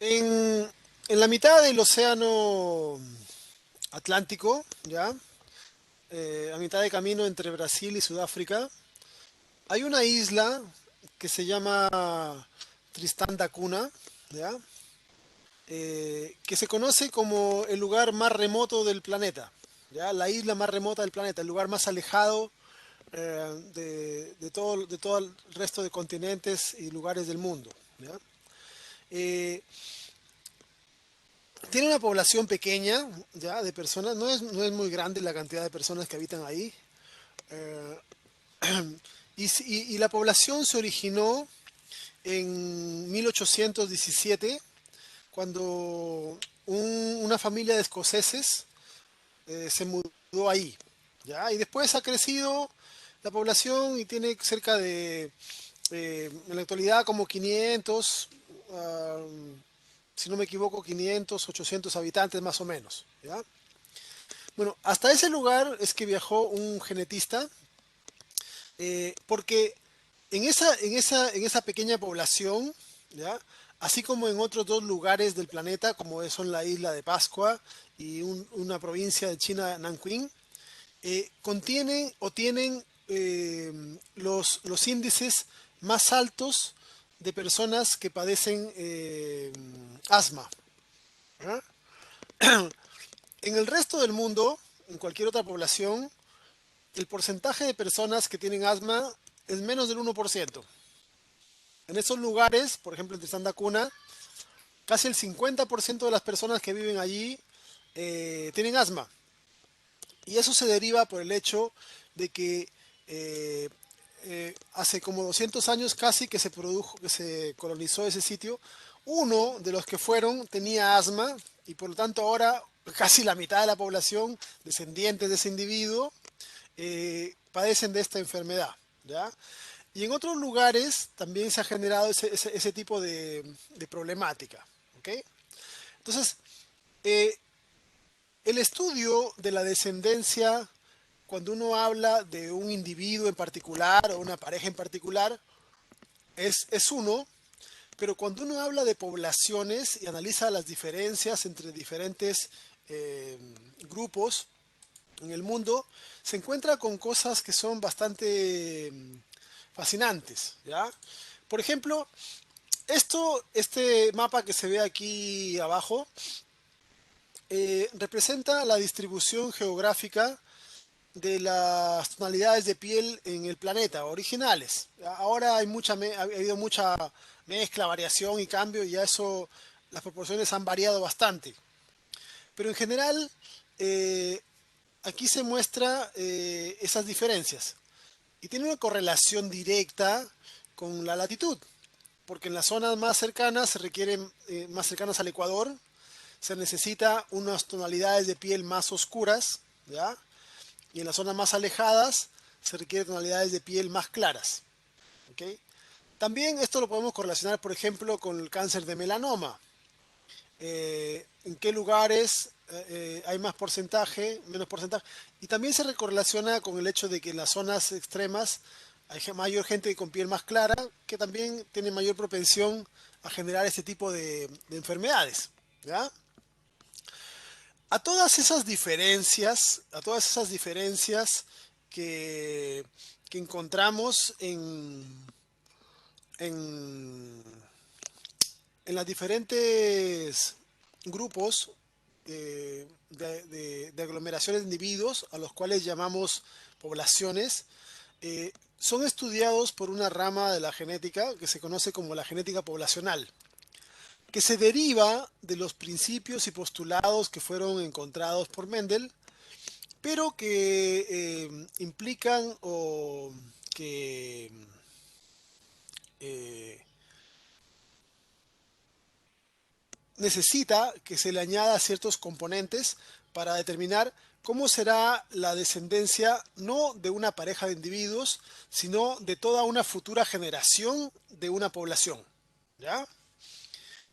En, en la mitad del océano Atlántico, ¿ya? A mitad de camino entre Brasil y Sudáfrica, hay una isla que se llama Tristán da Cunha, ¿ya? Que se conoce como el lugar más remoto del planeta, ¿ya? La isla más remota del planeta, el lugar más alejado de todo el resto de continentes y lugares del mundo, ¿ya? Eh, Tiene una población pequeña, ya, de personas, no es muy grande la cantidad de personas que habitan ahí. eh, y la población se originó en 1817, cuando una familia de escoceses se mudó ahí, ¿ya? Y después ha crecido la población y tiene cerca de, en la actualidad, como 500, si no me equivoco, 500, 800 habitantes más o menos, ¿ya? Bueno, hasta ese lugar es que viajó un genetista, porque en esa pequeña población, ¿ya? Así como en otros dos lugares del planeta, como son la isla de Pascua y una provincia de China, Nanquín, contienen o tienen los índices más altos de personas que padecen asma, ¿ya? En el resto del mundo, en cualquier otra población, el porcentaje de personas que tienen asma es menos del 1%. En esos lugares, por ejemplo, en Santa Cuna, casi el 50% de las personas que viven allí tienen asma. Y eso se deriva por el hecho de que eh, hace como 200 años casi que se produjo, que se colonizó ese sitio, uno de los que fueron tenía asma y por lo tanto ahora casi la mitad de la población, descendientes de ese individuo, padecen de esta enfermedad, ¿ya? Y en otros lugares también se ha generado ese tipo de problemática, ¿ok? Entonces, eh, el estudio de la descendencia, cuando uno habla de un individuo en particular o una pareja en particular, es uno, pero cuando uno habla de poblaciones y analiza las diferencias entre diferentes eh, grupos en el mundo, se encuentra con cosas que son bastante fascinantes, ¿ya? Por ejemplo, este mapa que se ve aquí abajo representa la distribución geográfica de las tonalidades de piel en el planeta, originales. Ahora ha habido mucha mezcla, variación y cambio, y ya eso, las proporciones han variado bastante. Pero en general, eh, aquí se muestra esas diferencias. Y tiene una correlación directa con la latitud, porque en las zonas más cercanas se requieren, más cercanas al Ecuador, se necesita unas tonalidades de piel más oscuras, ¿ya? Y en las zonas más alejadas se requieren tonalidades de piel más claras, ¿ok? También esto lo podemos correlacionar, por ejemplo, con el cáncer de melanoma. En qué lugares hay más porcentaje, menos porcentaje. Y también se correlaciona con el hecho de que en las zonas extremas hay mayor gente con piel más clara que también tiene mayor propensión a generar este tipo de enfermedades, ¿ya? A todas esas diferencias que, que encontramos en, en las diferentes grupos de aglomeraciones de individuos, a los cuales llamamos poblaciones, son estudiados por una rama de la genética que se conoce como la genética poblacional, que se deriva de los principios y postulados que fueron encontrados por Mendel, pero que implican o que eh, necesita que se le añada ciertos componentes para determinar cómo será la descendencia no de una pareja de individuos, sino de toda una futura generación de una población, ¿ya?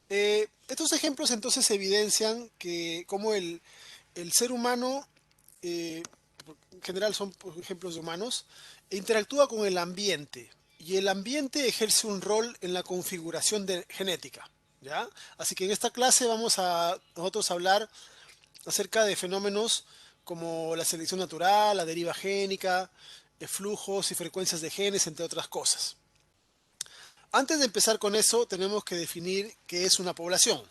Estos ejemplos entonces evidencian que como el ser humano, eh, en general son ejemplos de humanos, interactúa con el ambiente y el ambiente ejerce un rol en la configuración genética. ¿ya? Así que en esta clase vamos a nosotros hablar acerca de fenómenos como la selección natural, la deriva génica, flujos y frecuencias de genes, entre otras cosas. Antes de empezar con eso, tenemos que definir qué es una población,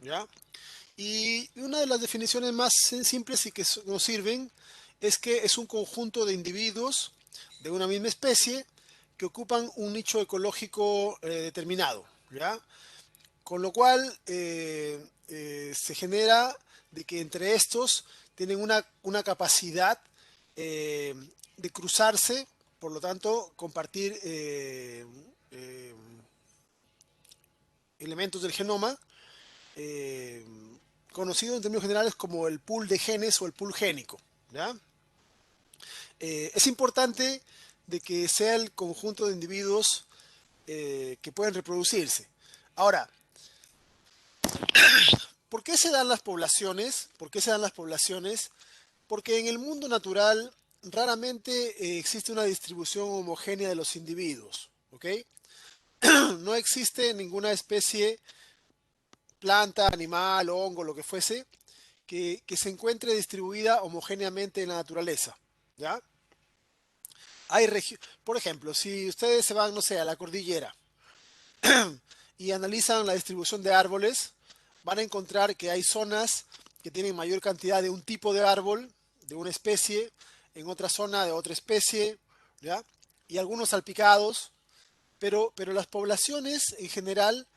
¿ya? Y una de las definiciones más simples y que nos sirven es que es un conjunto de individuos de una misma especie que ocupan un nicho ecológico determinado, ¿ya? Con lo cual se genera de que entre estos tienen una capacidad eh, de cruzarse, por lo tanto compartir eh, elementos del genoma, eh, conocido en términos generales como el pool de genes o el pool génico, ¿ya? Es importante de que sea el conjunto de individuos que pueden reproducirse. Ahora, ¿por qué se dan las poblaciones? ¿Por qué se dan las poblaciones? Porque en el mundo natural raramente existe una distribución homogénea de los individuos, ¿ok? No existe ninguna especie, planta, animal, hongo, lo que fuese, que se encuentre distribuida homogéneamente en la naturaleza, ¿ya? Por ejemplo, si ustedes se van, no sé, a la cordillera y analizan la distribución de árboles, van a encontrar que hay zonas que tienen mayor cantidad de un tipo de árbol, de una especie, en otra zona de otra especie, ¿ya? Y algunos salpicados, pero las poblaciones en general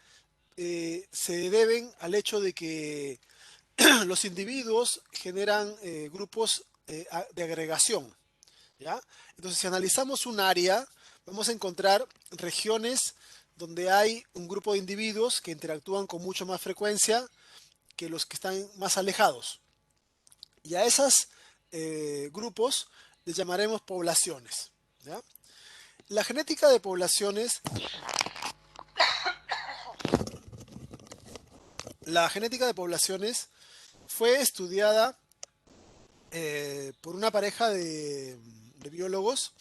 se deben al hecho de que los individuos generan grupos de agregación, ¿ya? Entonces, si analizamos un área, vamos a encontrar regiones donde hay un grupo de individuos que interactúan con mucho más frecuencia que los que están más alejados. Y a esos grupos les llamaremos poblaciones, ¿ya? La genética de poblaciones, la genética de poblaciones fue estudiada por una pareja de biólogos,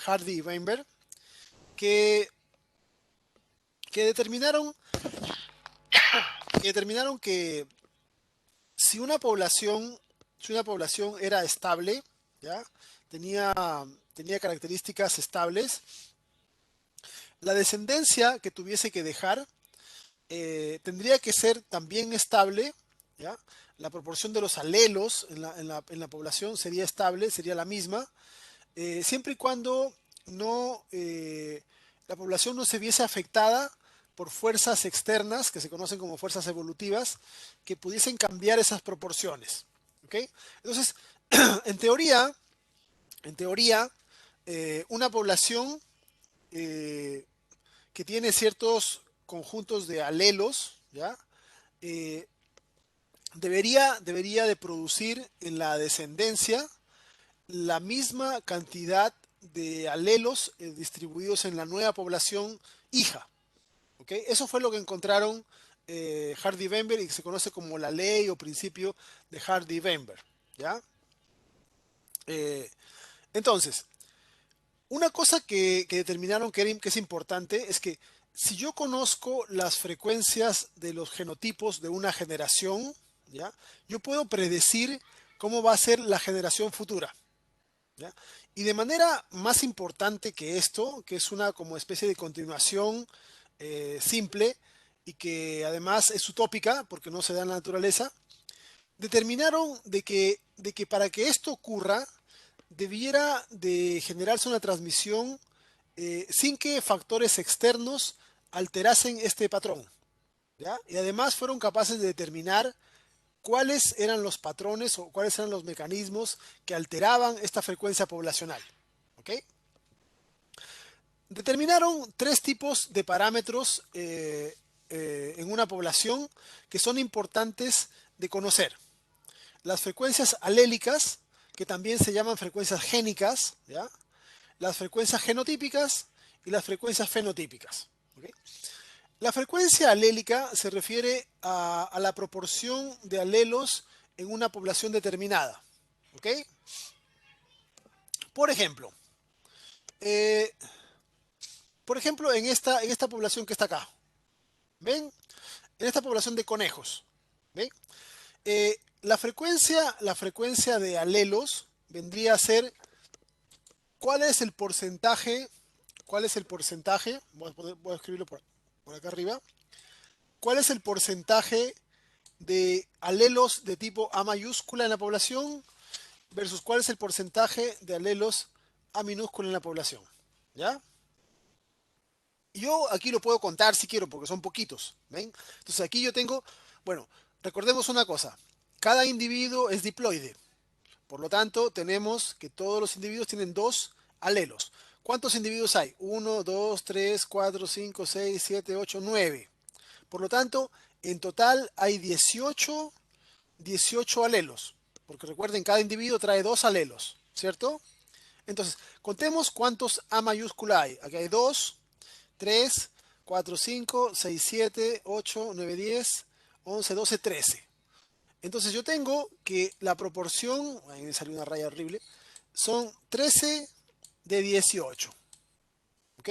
Hardy y Weinberg, que, que determinaron, que determinaron que si una población, si una población era estable, ¿ya? Tenía, tenía características estables, la descendencia que tuviese que dejar tendría que ser también estable, ¿ya? La proporción de los alelos en la población sería estable, sería la misma, siempre y cuando no, la población no se viese afectada por fuerzas externas, que se conocen como fuerzas evolutivas, que pudiesen cambiar esas proporciones. ¿Ok? Entonces, en teoría, en teoría una población eh, que tiene ciertos conjuntos de alelos, ¿ya? Eh, debería de producir en la descendencia la misma cantidad de alelos distribuidos en la nueva población hija. ¿Okay? Eso fue lo que encontraron Hardy-Weinberg y que se conoce como la ley o principio de Hardy-Weinberg. ¿Ya? Eh, entonces, una cosa que determinaron que es importante es que si yo conozco las frecuencias de los genotipos de una generación, ¿ya? Yo puedo predecir cómo va a ser la generación futura. ¿Ya? Y de manera más importante que esto, que es una como especie de continuación simple y que además es utópica porque no se da en la naturaleza, determinaron de que para que esto ocurra debiera de generarse una transmisión sin que factores externos alterasen este patrón. ¿Ya? Y además fueron capaces de determinar cuáles eran los patrones o cuáles eran los mecanismos que alteraban esta frecuencia poblacional. ¿Ok? Determinaron tres tipos de parámetros en una población que son importantes de conocer. Las frecuencias alélicas, que también se llaman frecuencias génicas, ¿ya? Las frecuencias genotípicas y las frecuencias fenotípicas. ¿Ok? La frecuencia alélica se refiere a la proporción de alelos en una población determinada. ¿Ok? Por ejemplo, en esta población que está acá, ¿ven? en esta población de conejos. ¿Ve? La frecuencia de alelos vendría a ser, ¿cuál es el porcentaje? ¿Cuál es el porcentaje? Voy a escribirlo por acá arriba. ¿Cuál es el porcentaje de alelos de tipo A mayúscula en la población versus cuál es el porcentaje de alelos A minúscula en la población? ¿Ya? Yo aquí lo puedo contar si quiero, porque son poquitos. ¿Ven? Entonces aquí yo tengo, bueno, recordemos una cosa. Cada individuo es diploide. Por lo tanto, tenemos que todos los individuos tienen dos alelos. ¿Cuántos individuos hay? Uno, 2, 3, 4, 5, 6, 7, 8, 9. Por lo tanto, en total hay 18 alelos. Porque recuerden, cada individuo trae dos alelos, ¿cierto? Entonces, contemos cuántos A mayúscula hay. Aquí hay 2, 3, 4, 5, 6, 7, 8, 9, 10, 11, 12, 13. Entonces yo tengo que la proporción, ahí me salió una raya horrible, son 13 de 18. ¿Ok?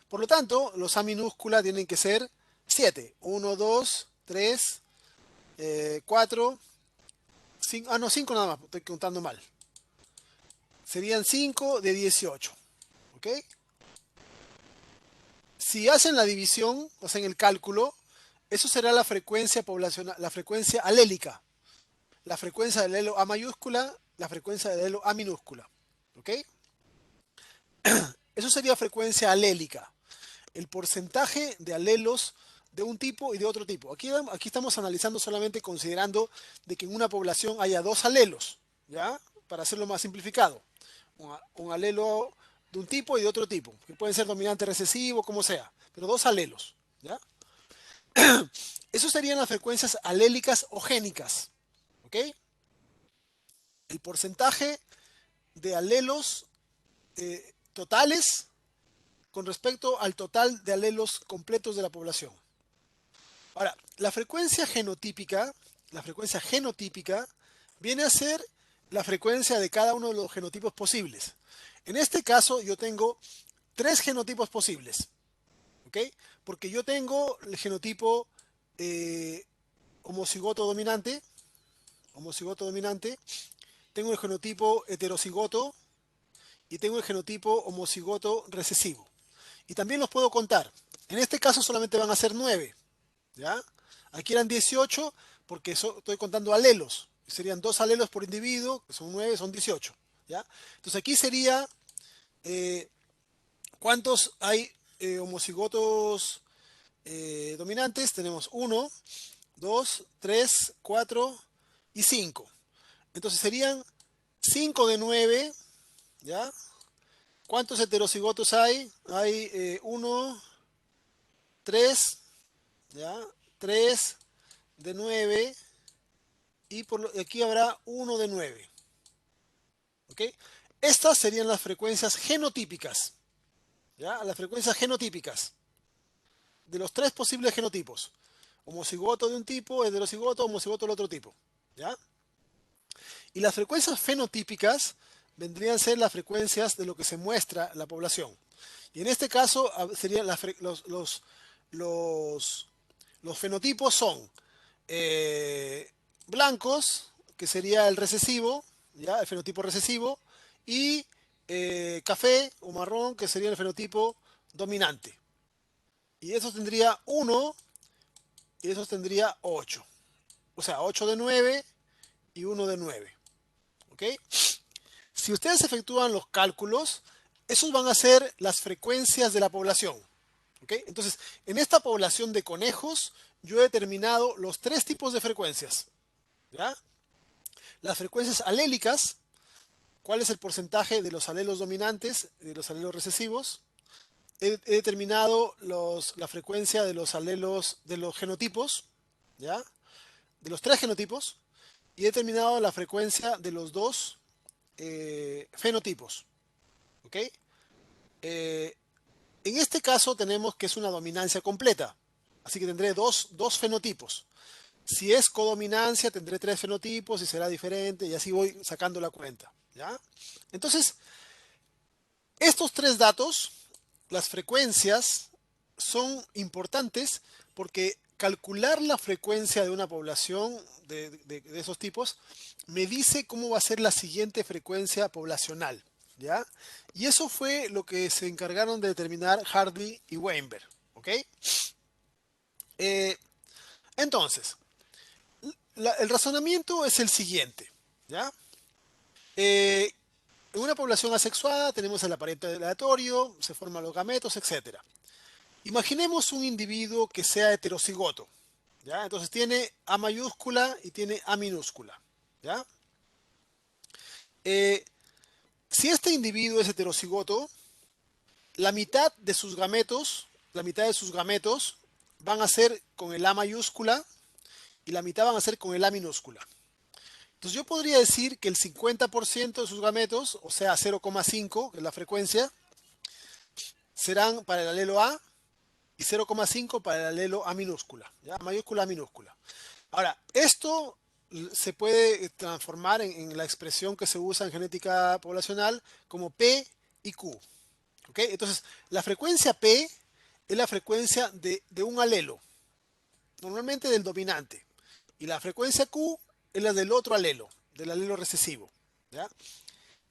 Por lo tanto, los A minúscula tienen que ser 7. 1, 2, 3, 4, 5. Ah, no, 5 nada más, estoy contando mal. Serían 5 de 18. ¿Ok? Si hacen la división, hacen el cálculo, eso será la frecuencia poblacional, la frecuencia alélica. La frecuencia del alelo A mayúscula, la frecuencia del alelo A minúscula. ¿Ok? Eso sería frecuencia alélica. El porcentaje de alelos de un tipo y de otro tipo. Aquí estamos analizando solamente considerando de que en una población haya dos alelos, ¿ya? Para hacerlo más simplificado. Un alelo de un tipo y de otro tipo, que pueden ser dominante recesivo, como sea, pero dos alelos, ¿ya? Eso serían las frecuencias alélicas o génicas, ¿ok? El porcentaje de alelos totales con respecto al total de alelos completos de la población. Ahora, la frecuencia genotípica viene a ser la frecuencia de cada uno de los genotipos posibles. En este caso, yo tengo tres genotipos posibles, ¿ok? Porque yo tengo el genotipo eh, homocigoto dominante, tengo el genotipo heterocigoto y tengo el genotipo homocigoto recesivo. Y también los puedo contar. En este caso solamente van a ser 9. ¿Ya? Aquí eran 18 porque estoy contando alelos. Serían dos alelos por individuo, que son 9, son 18. ¿Ya? Entonces aquí sería, eh, ¿cuántos hay homocigotos dominantes? Tenemos 1, 2, 3, 4 y 5. Entonces serían 5 de 9. ¿Ya? ¿Cuántos heterocigotos hay? Hay 1, 3, ¿ya? 3 de 9 y aquí habrá 1 de 9. ¿Ok? Estas serían las frecuencias genotípicas. ¿Ya? Las frecuencias genotípicas de los tres posibles genotipos. Homocigoto de un tipo, heterocigoto, homocigoto del otro tipo. ¿Ya? Y las frecuencias fenotípicas vendrían a ser las frecuencias de lo que se muestra en la población. Y en este caso serían los fenotipos son blancos, que sería el recesivo, ¿ya? El fenotipo recesivo, y café o marrón, que sería el fenotipo dominante. Y eso tendría 1 y eso tendría 8. O sea, 8 de 9 y 1 de 9. ¿Ok? Si ustedes efectúan los cálculos, esos van a ser las frecuencias de la población. ¿Ok? Entonces, en esta población de conejos, yo he determinado los tres tipos de frecuencias. ¿Ya? Las frecuencias alélicas, cuál es el porcentaje de los alelos dominantes y de los alelos recesivos. He determinado la frecuencia de los alelos de los genotipos, ¿ya? De los tres genotipos. Y he determinado la frecuencia de los dos fenotipos. ¿Ok? En este caso tenemos que es una dominancia completa. Así que tendré dos fenotipos. Si es codominancia, tendré tres fenotipos y será diferente, y así voy sacando la cuenta. ¿Ya? Entonces, estos tres datos, las frecuencias, son importantes porque calcular la frecuencia de una población de esos tipos me dice cómo va a ser la siguiente frecuencia poblacional, ¿ya? Y eso fue lo que se encargaron de determinar Hardy y Weinberg, ¿ok? Eh, entonces, el razonamiento es el siguiente, ¿ya? Eh, en una población asexuada tenemos el aparente aleatorio, se forman los gametos, etc. Imaginemos un individuo que sea heterocigoto, ¿ya? Entonces tiene A mayúscula y tiene A minúscula, ¿ya? Eh, si este individuo es heterocigoto, la mitad de sus gametos, la mitad de sus gametos van a ser con el A mayúscula y la mitad van a ser con el A minúscula. Entonces yo podría decir que el 50% de sus gametos, o sea 0,5, que es la frecuencia, serán para el alelo A y 0,5 para el alelo A minúscula, ¿ya? Mayúscula A minúscula. Ahora, esto se puede transformar en la expresión que se usa en genética poblacional como P y Q. ¿Ok? Entonces, la frecuencia P es la frecuencia de un alelo, normalmente del dominante. Y la frecuencia Q es la del otro alelo, del alelo recesivo. ¿Ya?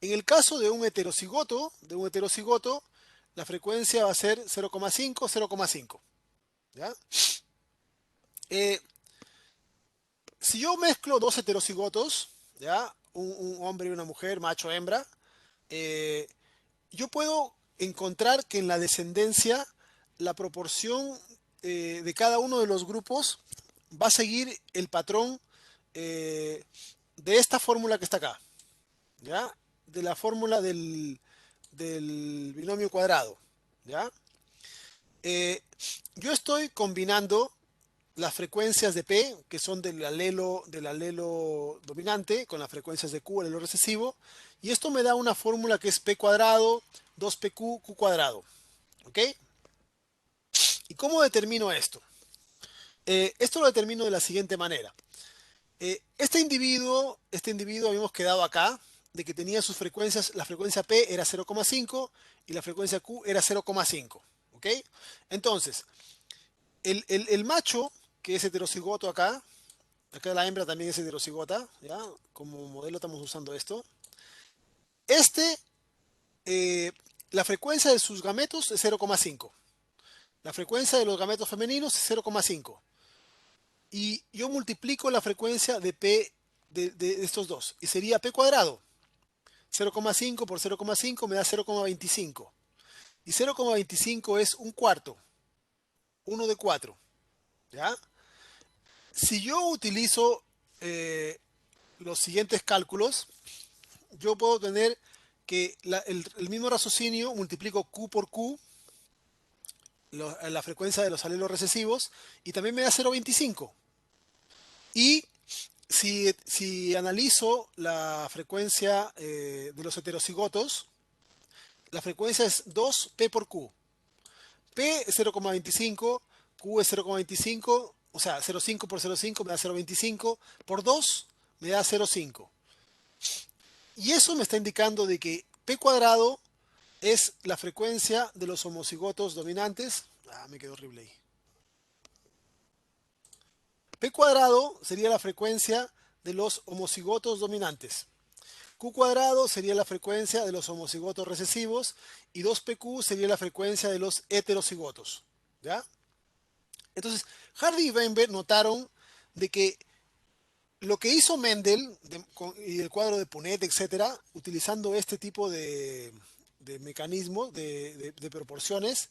En el caso de un heterocigoto, la frecuencia va a ser 0,5, 0,5. ¿Ya? Si yo mezclo dos heterocigotos, ¿ya? Un hombre y una mujer, macho, hembra, eh, yo puedo encontrar que en la descendencia la proporción de cada uno de los grupos va a seguir el patrón eh, de esta fórmula que está acá, ¿ya? De la fórmula del binomio cuadrado, ¿ya? Eh, yo estoy combinando las frecuencias de P, que son del alelo dominante, con las frecuencias de Q, el alelo recesivo, y esto me da una fórmula que es P cuadrado, 2PQ, Q cuadrado. ¿Ok? ¿Y cómo determino esto? Esto lo determino de la siguiente manera. Este individuo habíamos quedado acá, de que tenía sus frecuencias, la frecuencia P era 0,5 y la frecuencia Q era 0,5. ¿Ok? Entonces, el macho, que es heterocigoto acá la hembra también es heterocigota, ¿ya? Como modelo estamos usando esto. Este, eh, la frecuencia de sus gametos es 0,5. La frecuencia de los gametos femeninos es 0,5. Y yo multiplico la frecuencia de P de estos dos. Y sería P cuadrado. 0,5 por 0,5 me da 0,25. Y 0,25 es un cuarto. 1 de 4. ¿Ya? Si yo utilizo los siguientes cálculos, yo puedo tener que el mismo raciocinio multiplico Q por Q, la frecuencia de los alelos recesivos, y también me da 0,25. Y si analizo la frecuencia de los heterocigotos, la frecuencia es 2P por Q. P es 0,25, Q es 0,25, o sea, 0,5 por 0,5 me da 0,25, por 2 me da 0,5. Y eso me está indicando de que P cuadrado es la frecuencia de los homocigotos dominantes. Me quedó horrible ahí. P cuadrado sería la frecuencia de los homocigotos dominantes. Q cuadrado sería la frecuencia de los homocigotos recesivos y 2PQ sería la frecuencia de los heterocigotos. ¿Ya? Entonces, Hardy y Weinberg notaron de que lo que hizo Mendel y el cuadro de Punnett, etcétera, utilizando este tipo de mecanismos, de proporciones,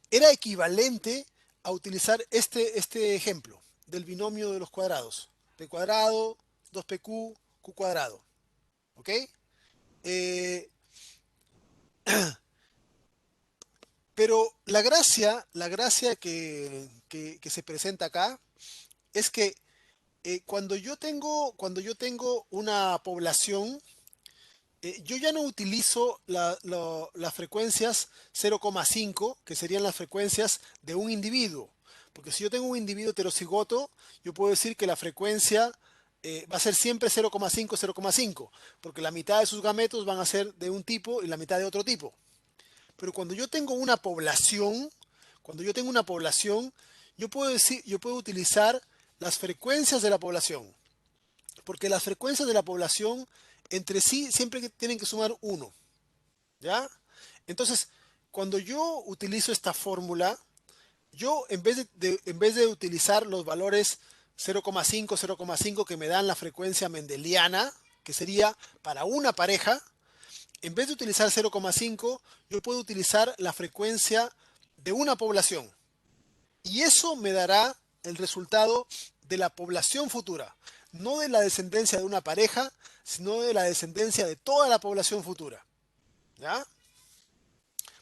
era equivalente a utilizar este ejemplo del binomio de los cuadrados. P cuadrado, 2PQ, Q cuadrado. ¿Ok? Eh, pero la gracia que se presenta acá es que cuando yo tengo una población, yo ya no utilizo las frecuencias 0,5, que serían las frecuencias de un individuo. Porque si yo tengo un individuo heterocigoto, yo puedo decir que la frecuencia va a ser siempre 0,5, 0,5, porque la mitad de sus gametos van a ser de un tipo y la mitad de otro tipo. Pero cuando yo tengo una población, yo puedo utilizar las frecuencias de la población, porque las frecuencias de la población entre sí siempre tienen que sumar uno, ¿ya? Entonces, cuando yo utilizo esta fórmula, yo en vez de utilizar los valores 0,5, 0,5 que me dan la frecuencia mendeliana, que sería para una pareja, en vez de utilizar 0,5, yo puedo utilizar la frecuencia de una población. Y eso me dará el resultado de la población futura, no de la descendencia de una pareja, sino de la descendencia de toda la población futura. ¿Ya?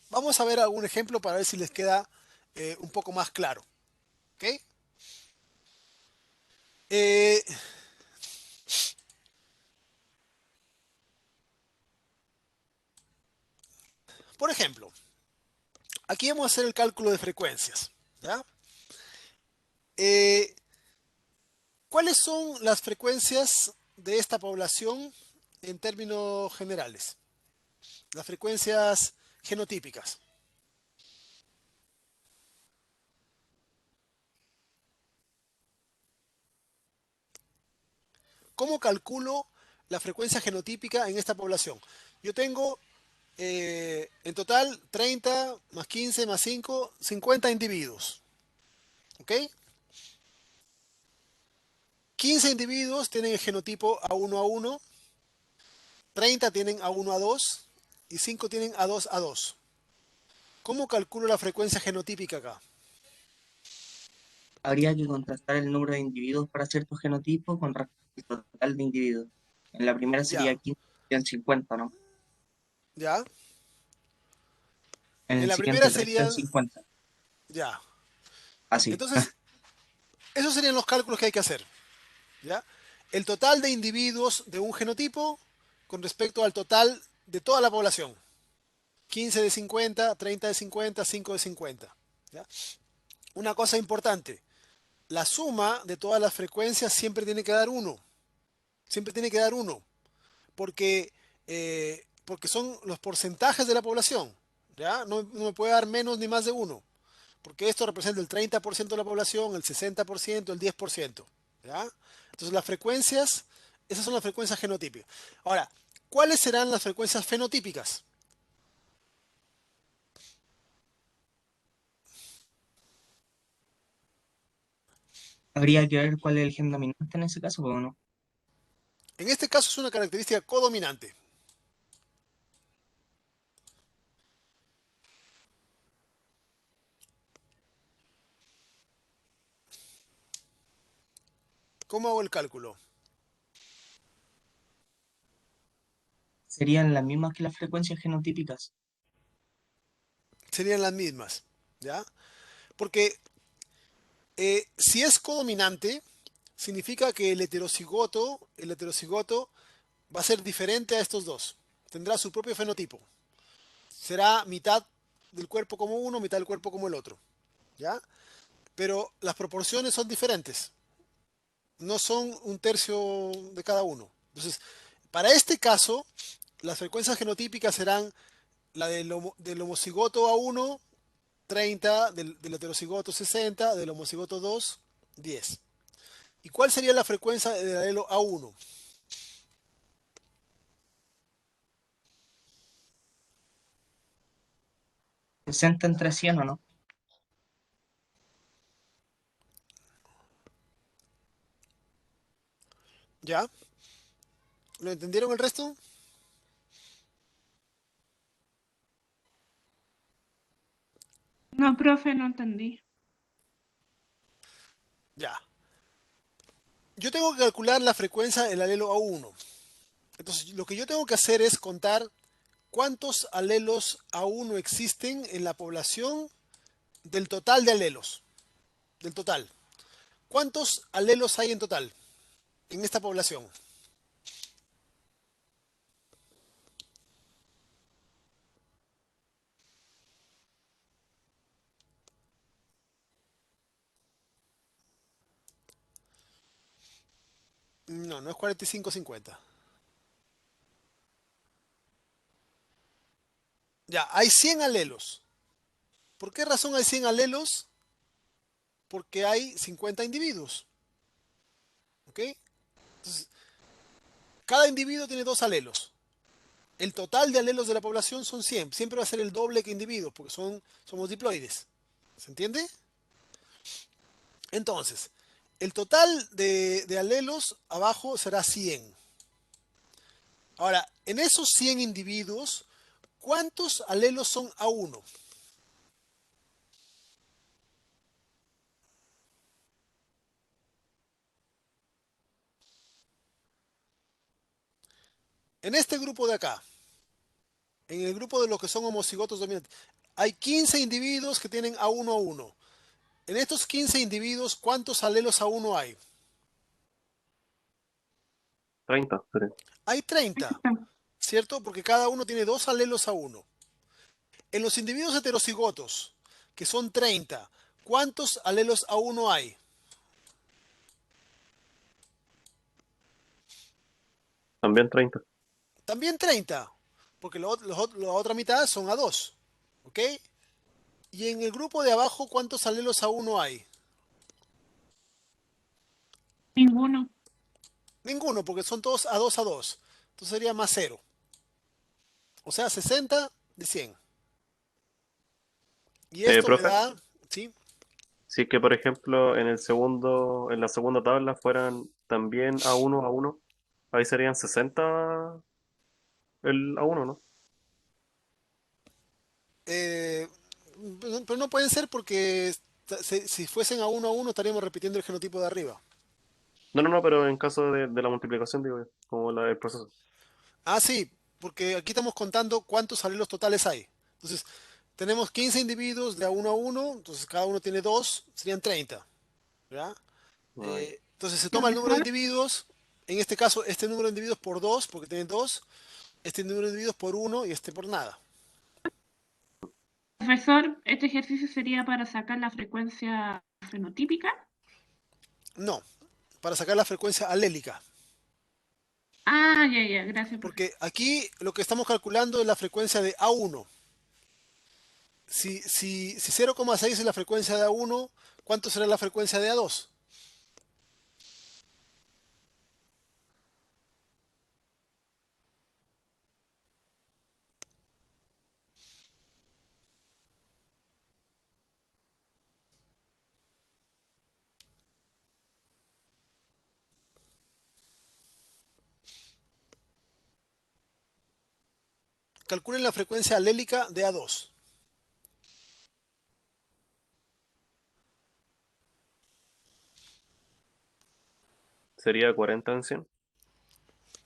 Vamos a ver algún ejemplo para ver si les queda un poco más claro. ¿Ok? Eh, por ejemplo, aquí vamos a hacer el cálculo de frecuencias. ¿Ya? Eh, ¿Cuáles son las frecuencias de esta población en términos generales? Las frecuencias genotípicas. ¿Cómo calculo la frecuencia genotípica en esta población? Yo tengo en total 30 más 15 más 5, 50 individuos. ¿Ok? 15 individuos tienen el genotipo A1A1, 30 tienen A1A2 y 5 tienen A2A2. ¿Cómo calculo la frecuencia genotípica acá? Habría que contrastar el número de individuos para cierto genotipo con respecto al total de individuos. En la primera Ya, sería 15 serían 50, ¿no? ya. En En el la primera siguiente 3 serían serían, 50. ya. Así. Entonces, esos serían los cálculos que hay que hacer. ¿Ya? El total de individuos de un genotipo con respecto al total de toda la población. 15 de 50, 30 de 50, 5 de 50. ¿Ya? Una cosa importante, la suma de todas las frecuencias siempre tiene que dar uno. Siempre tiene que dar uno. Porque, porque son los porcentajes de la población. ¿Ya? No, no me puede dar menos ni más de uno. Porque esto representa el 30% de la población, el 60%, el 10%. ¿Ya? Entonces las frecuencias, esas son las frecuencias genotípicas. Ahora, ¿cuáles serán las frecuencias fenotípicas? Habría que ver cuál es el gen dominante en ese caso, ¿o no? En este caso es una característica codominante. ¿Cómo hago el cálculo? Serían las mismas que las frecuencias genotípicas. Serían las mismas. ¿Ya? Porque si es codominante, significa que el heterocigoto va a ser diferente a estos dos. Tendrá su propio fenotipo. Será mitad del cuerpo como uno, mitad del cuerpo como el otro. ¿Ya? Pero las proporciones son diferentes. No son un tercio de cada uno. Entonces, para este caso, las frecuencias genotípicas serán la del homocigoto A1, 30, del heterocigoto 60, del homocigoto 2, 10. ¿Y cuál sería la frecuencia del alelo A1? 60 entre 100, ¿o no? ¿Ya? ¿Lo entendieron el resto? No, profe, no entendí. Ya. Yo tengo que calcular la frecuencia del alelo A1. Entonces, lo que yo tengo que hacer es contar cuántos alelos A1 existen en la población del total de alelos. Del total. ¿Cuántos alelos hay en total en esta población? No, no es 45-50. Ya, hay 100 alelos. ¿Por qué razón hay 100 alelos? porque hay 50 individuos. ¿Ok? Entonces, cada individuo tiene dos alelos. El total de alelos de la población son 100. Siempre va a ser el doble que individuos, porque somos diploides. ¿Se entiende? Entonces, el total de alelos abajo será 100. Ahora, en esos 100 individuos, ¿cuántos alelos son A1? En este grupo de acá, en el grupo de los que son homocigotos dominantes, hay 15 individuos que tienen A1 A1. En estos 15 individuos, ¿cuántos alelos A1 hay? 30, sí. Hay 30, ¿cierto? Porque cada uno tiene dos alelos A1. En los individuos heterocigotos, que son 30, ¿cuántos alelos A1 hay? También 30. También 30, porque la otra mitad son A2. ¿Ok? Y en el grupo de abajo, ¿cuántos alelos A1 hay? Ninguno. Ninguno, porque son todos A2 A2. Entonces sería más 0. O sea, 60 de 100. Y esto me Profe, da, ¿sí? si es que por ejemplo en la segunda tabla fueran también A1 A1, ahí serían 60 el A1, ¿no? Eh, pero no pueden ser porque si fuesen A1 A1 estaríamos repitiendo el genotipo de arriba. No, pero en caso de la multiplicación, digo yo, como el proceso. Ah, sí, porque aquí estamos contando cuántos alelos totales hay. Entonces, tenemos 15 individuos de A1 A1, entonces cada uno tiene 2, serían 30. ¿Ya? Ay, Entonces se toma el número de Profesor, individuos, en este caso este número de individuos por 2, porque tienen 2, este número de individuos por 1 y este por nada. profesor, este ejercicio sería para sacar la frecuencia fenotípica. No, para sacar la frecuencia alélica. Ah, ya, gracias, profesor. Porque aquí lo que estamos calculando es la frecuencia de A1. Si 0,6 es la frecuencia de A1, ¿cuánto será la frecuencia de A2? Calculen la frecuencia alélica de A2. sería 40 en 100.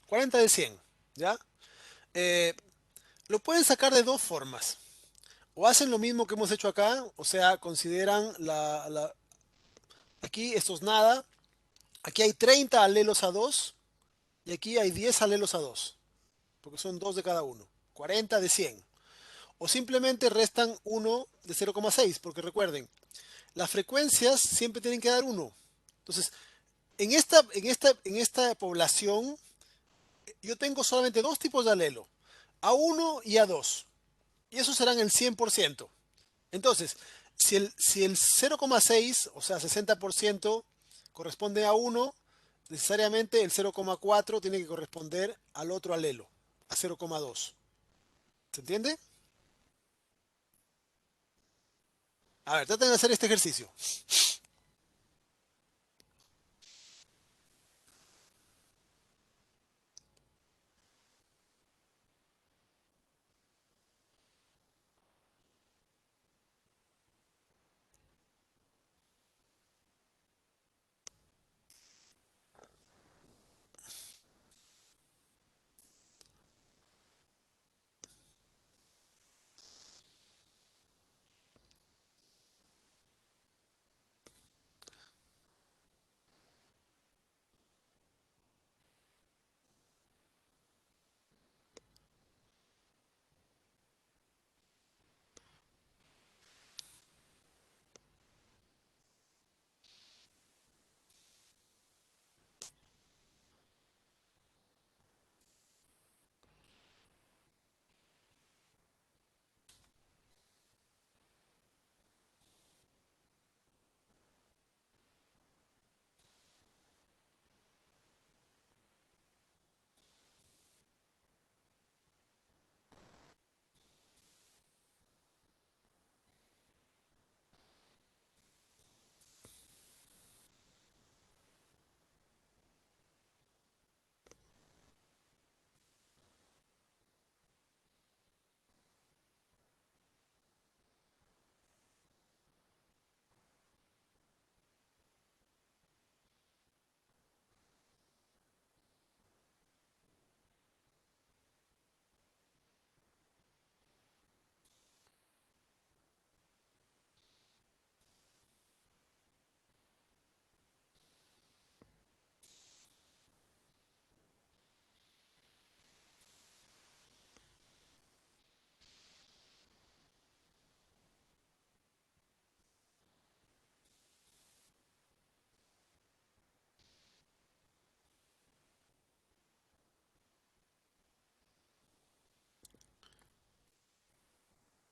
40 de 100, ¿ya? Eh, lo pueden sacar de dos formas. O hacen lo mismo que hemos hecho acá, o sea, consideran aquí esto es nada, aquí hay 30 alelos A2 y aquí hay 10 alelos A2, porque son dos de cada uno, 40 de 100. O simplemente restan 1 de 0,6, porque recuerden, las frecuencias siempre tienen que dar 1. Entonces, en esta población, yo tengo solamente dos tipos de alelo, A1 y A2, y esos serán el 100%. Entonces, si el 0,6, o sea, 60%, corresponde a 1, necesariamente el 0,4 tiene que corresponder al otro alelo, a 0,2. ¿Se entiende? A ver, traten de hacer este ejercicio.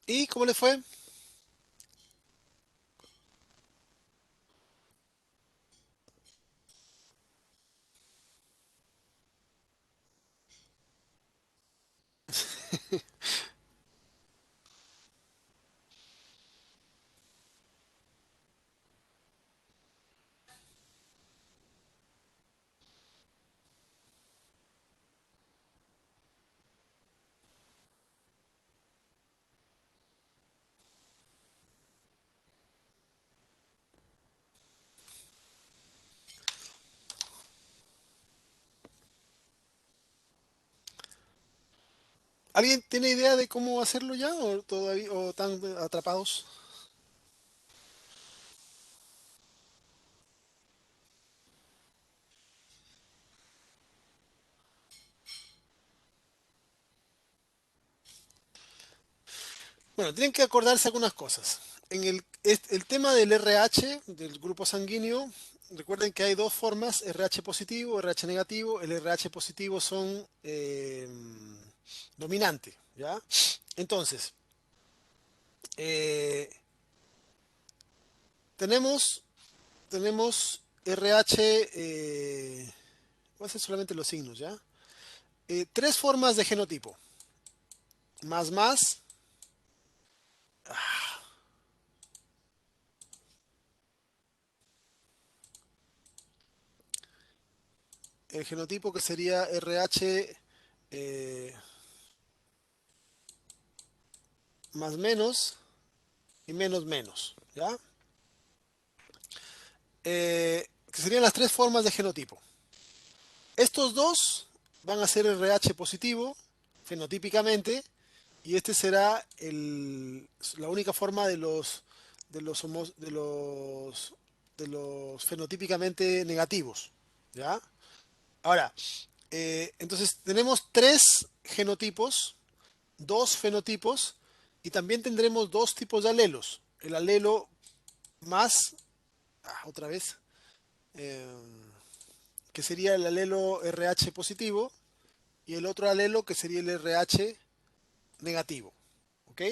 ¿Y cómo le fue? ¿Alguien tiene idea de cómo hacerlo ya o todavía o están atrapados? Bueno, tienen que acordarse algunas cosas. El tema del RH, del grupo sanguíneo, recuerden que hay dos formas, RH positivo, RH negativo. El RH positivo son dominante, ¿ya? Entonces, eh, tenemos, tenemos RH, voy a hacer solamente los signos, ¿ya? Tres formas de genotipo. Más, el genotipo que sería RH más menos y menos, ¿ya? Que serían las tres formas de genotipo. Estos dos van a ser RH positivo, fenotípicamente, y este será la única forma de los, de los fenotípicamente negativos, ¿ya? Ahora, entonces tenemos tres genotipos, dos fenotipos, y también tendremos dos tipos de alelos. El alelo más, otra vez, eh, que sería el alelo RH positivo, y el otro alelo que sería el RH negativo. ¿Ok?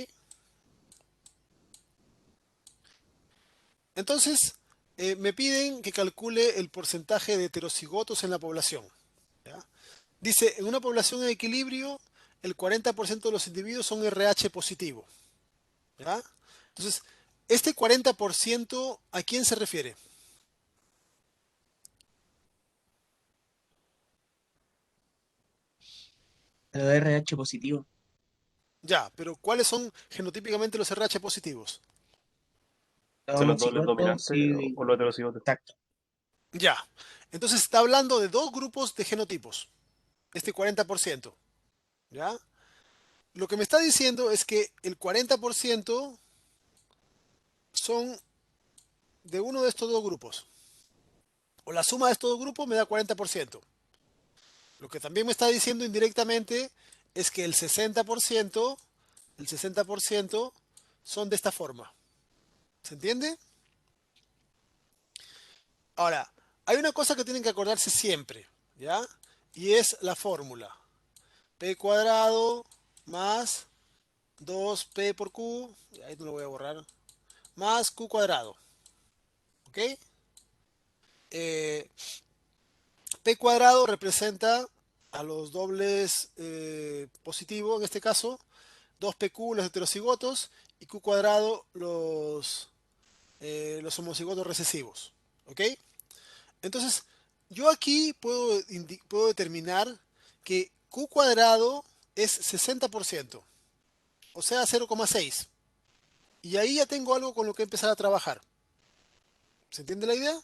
Entonces, me piden que calcule el porcentaje de heterocigotos en la población. ¿Ya? Dice, en una población en equilibrio, el 40% de los individuos son RH positivo. ¿Ya? Entonces, este 40%, ¿a quién se refiere? Lo de RH positivo. Ya, pero ¿cuáles son genotípicamente los RH positivos? Los ¿Son los dobles homocigotos dominantes y... o los heterocigotos? Exacto. Ya. Entonces está hablando de dos grupos de genotipos, este 40%. ¿Ya? Lo que me está diciendo es que el 40% son de uno de estos dos grupos. O la suma de estos dos grupos me da 40%. Lo que también me está diciendo indirectamente es que el 60% son de esta forma. ¿Se entiende? Ahora, hay una cosa que tienen que acordarse siempre, ¿ya? Y es la fórmula. P cuadrado más 2P por Q, ahí no lo voy a borrar, más Q cuadrado. ¿Ok? Eh, P cuadrado representa a los dobles positivos, en este caso, 2PQ los heterocigotos y Q cuadrado los homocigotos recesivos. ¿Ok? Entonces, yo aquí puedo determinar que Q cuadrado es 60%, o sea, 0,6. Y ahí ya tengo algo con lo que empezar a trabajar. ¿Se entiende la idea?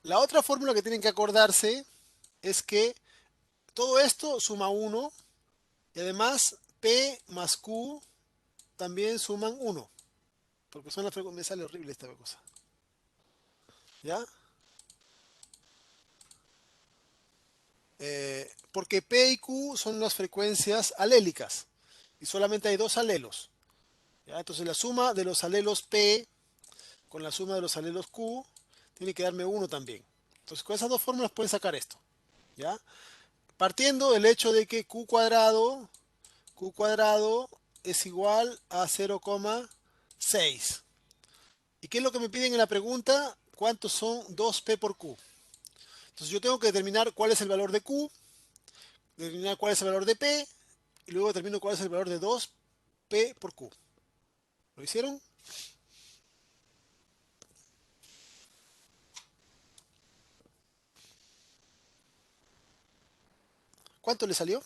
La otra fórmula que tienen que acordarse es que todo esto suma 1 y además P más Q también suman 1. Porque son las frecuencias. Me sale horrible esta cosa. ¿Ya? Porque P y Q son las frecuencias alélicas. Y solamente hay dos alelos. ¿Ya? Entonces la suma de los alelos P con la suma de los alelos Q tiene que darme 1 también. Entonces con esas dos fórmulas pueden sacar esto. ¿Ya? Partiendo del hecho de que Q cuadrado es igual a 0,6. ¿Y qué es lo que me piden en la pregunta? ¿Cuántos son 2P por Q? Entonces yo tengo que determinar cuál es el valor de Q, determinar cuál es el valor de P, y luego determino cuál es el valor de 2P por Q. ¿Lo hicieron? ¿Cuánto le salió?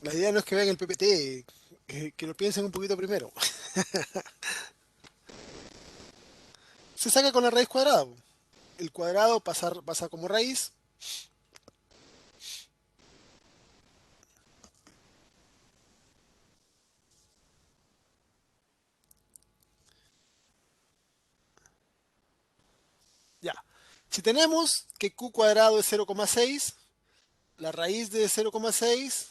La idea no es que vean el PPT, que lo piensen un poquito primero. Se saca con la raíz cuadrada. El cuadrado pasa como raíz. Ya. Si tenemos que Q cuadrado es 0,6, la raíz de 0,6,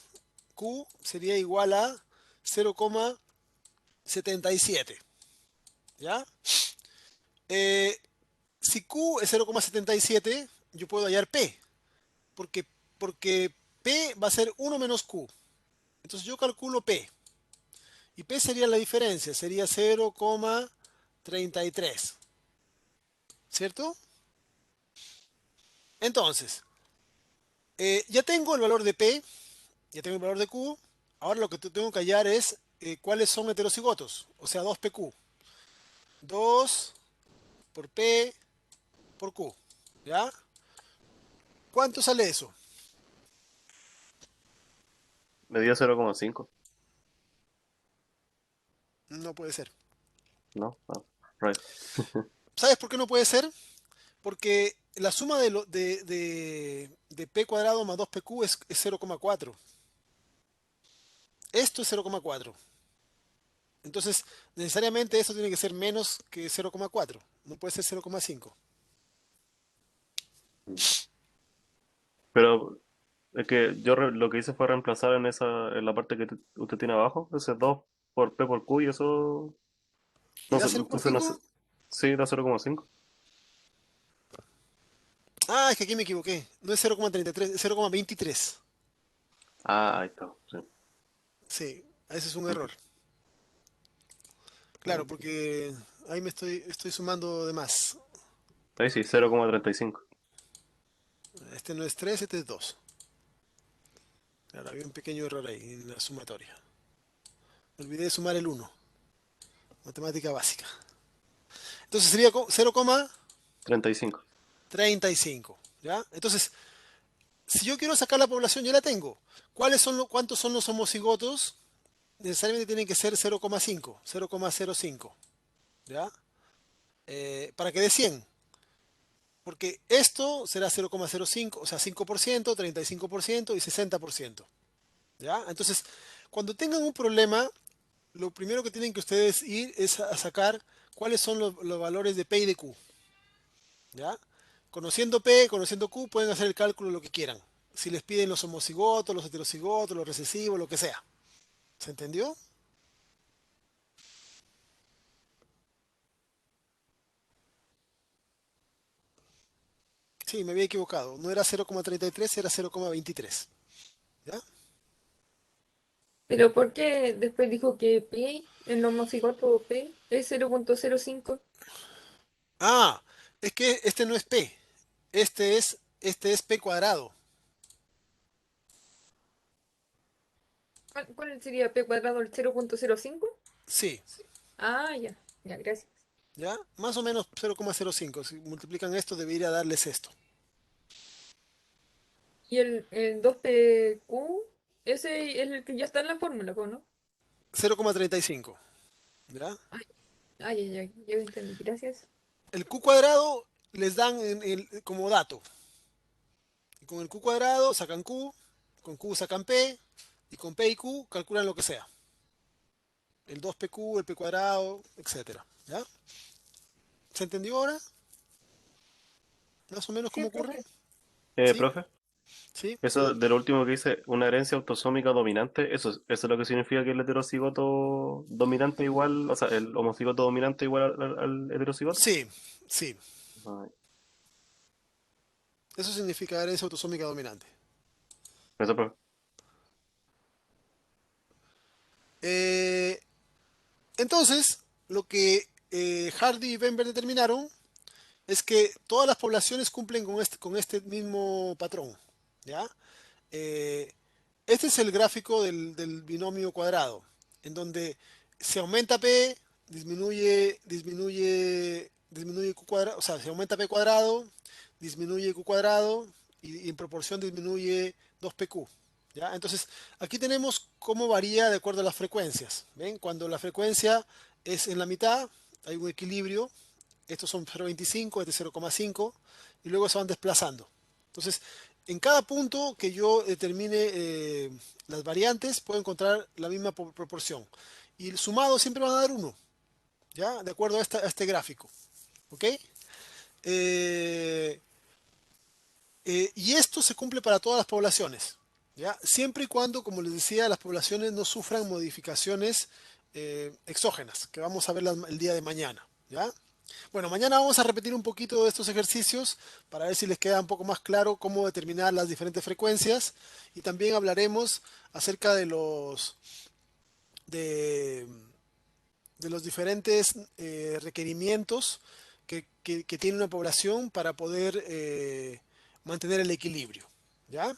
Q sería igual a 0,77. ¿Ya? Eh, si Q es 0,77, yo puedo hallar P, porque, porque P va a ser 1 menos Q. Entonces yo calculo P. Y P sería la diferencia, sería 0,33. ¿Cierto? Entonces, ya tengo el valor de P, ya tengo el valor de Q. Ahora lo que tengo que hallar es cuáles son heterocigotos, o sea, 2PQ. 2 por P por Q. ¿Ya? ¿Cuánto sale eso? Me dio 0,5, No puede ser. ¿no? Ah, right. ¿Sabes por qué no puede ser? Porque la suma de P cuadrado más 2PQ es 0,4. Esto es 0,4. Entonces, necesariamente esto tiene que ser menos que 0,4. No puede ser 0,5. Pero es que yo lo que hice fue reemplazar en la parte que usted tiene abajo, ese 2 por P por Q y eso. ¿Y No da sé, entonces no sé. 0,5? Sí, da 0,5. Ah, es que aquí me equivoqué. No es 0,33, es 0,23. Ah, ahí está. Sí. Sí, ese es un error. Ujú. Claro, porque ahí estoy sumando de más. Ahí sí, 0,35. Este no es 3, este es 2. Claro, había un pequeño error ahí en la sumatoria. Me olvidé de sumar el 1. Matemática básica. Entonces sería 35. 0,35. ¿Ya? Entonces, si yo quiero sacar la población, ya la tengo. ¿Cuántos son los homocigotos? Necesariamente tienen que ser 0,5, 0,05. ¿Ya? Para que dé 100. Porque esto será 0,05, o sea, 5%, 35% y 60%. ¿Ya? Entonces, cuando tengan un problema, lo primero que tienen que ustedes ir es a sacar cuáles son los valores de P y de Q. ¿Ya? Conociendo P, conociendo Q, pueden hacer el cálculo lo que quieran. Si les piden los homocigotos, los heterocigotos, los recesivos, lo que sea. ¿Se entendió? Sí, me había equivocado. No era 0,33, era 0,23. ¿Ya? Pero ¿por qué después dijo que P, el homocigoto P, es 0,05? Ah, es que este no es P. Este es P cuadrado. ¿Cuál sería P cuadrado, el 0,05? Sí, Ah, ya, ya, gracias. ¿ya? Más o menos 0,05. Si multiplican esto, debería darles esto. Y el 2PQ, ese es el que ya está en la fórmula, po, ¿no? 0,35. ¿Ya? Ay, ay, ay, ay, ya entendí, gracias. El Q cuadrado les dan como dato. Y con el Q cuadrado sacan Q, con Q sacan P, y con P y Q calculan lo que sea. el 2pq, el p cuadrado, etcétera, ¿ya? ¿Se entendió ahora? Más o menos Sí, cómo ocurre. profe. ¿Sí? Profe, ¿Sí? eso de lo último que dice, una herencia autosómica dominante, eso es lo que significa que el heterocigoto dominante igual, o sea, el homocigoto dominante igual al heterocigoto. Sí, sí. Ah, Eso significa herencia autosómica dominante. eso, profe. Eh, entonces, lo que Hardy y Bember determinaron es que todas las poblaciones cumplen con este mismo patrón, ¿ya? Eh, este es el gráfico del binomio cuadrado, en donde se aumenta P, disminuye Q cuadrado, o sea, se aumenta P cuadrado, disminuye Q cuadrado y en proporción disminuye 2PQ. ¿Ya? Entonces, aquí tenemos cómo varía de acuerdo a las frecuencias. ¿Ven? Cuando la frecuencia es en la mitad, hay un equilibrio. Estos son 0,25, este es 0,5 y luego se van desplazando. Entonces, en cada punto que yo determine las variantes, puedo encontrar la misma proporción. Y el sumado siempre van a dar 1, ¿ya? De acuerdo a este gráfico. ¿Ok? Eh, y esto se cumple para todas las poblaciones, ¿ya? Siempre y cuando, como les decía, las poblaciones no sufran modificaciones exógenas, que vamos a ver el día de mañana, ¿ya? Bueno, mañana vamos a repetir un poquito de estos ejercicios para ver si les queda un poco más claro cómo determinar las diferentes frecuencias y también hablaremos acerca de, de los diferentes requerimientos que tiene una población para poder mantener el equilibrio, ¿ya?